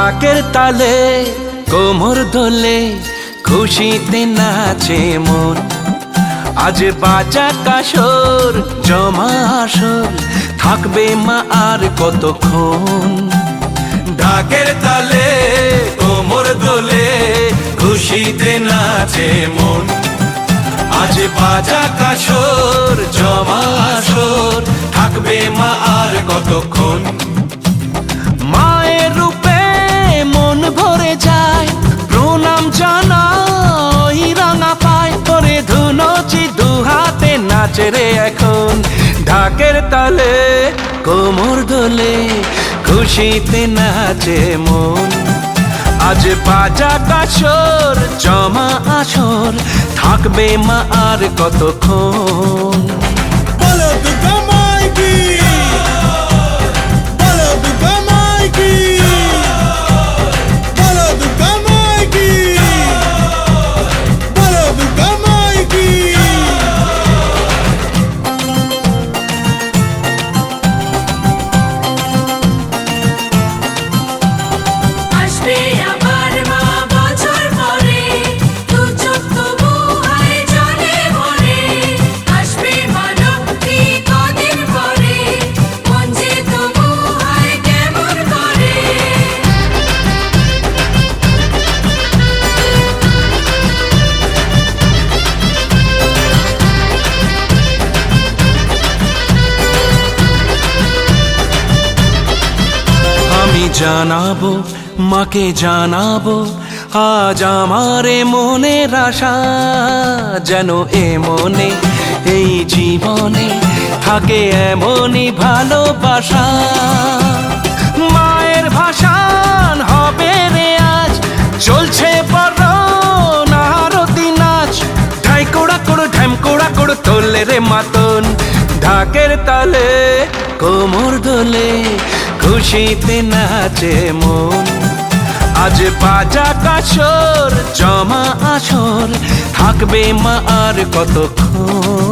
ঢাকের তালে কোমর দোলে খুশিতে নাচে মন। আজ বাজা কাসর জমা আসর থাকবে মা আর কতক্ষণ। ঢাকের তালে কোমর দোলে খুশিতে নাচে মন। আজ বাজা কাসর জমা আসর থাকবে মা আর কতক্ষণ। মায়ের রূপে মন ভরে যায় প্রণাম জানাই রাঙা পায় করে ধুনচি দুহাতে নাচে রে এখন। ঢাকের তালে কোমর দোলে খুশিতে নাচে মন। আজ বাজা কাসর জমা আসর থাকবে মা আর কতক্ষণ। বলো দুর্গা মাইকি, বলো দুর্গা মাইকি, বলো দুর্গা মাইকি, বলো দুর্গা মাইকি। আসবে আবার মা বছর পরে, দু চোখ তবু হয় জলে ভরে। আসবে মা লক্ষ্মী কদিন পরে, মন যে তবু হয় কেমন করে। আমি জানাবো মাকে জানাবো আজ আমারে মনের আশা। যেন এ মনে এই জীবনে থাকে এমনই ভালোবাসা। মায়ের ভাষান হবে রে আজ চলছে বড় আরতি নাচ। ঢাই কোড়া কোড় ঢ্যাম কোড়া কোড় তোলে রে মাতন। ঢাকের তালে কোমর দোলে খুশিতে নাচে মন। আজ বাজা কাসর জমা আসর থাকবে মা আর কতক্ষণ।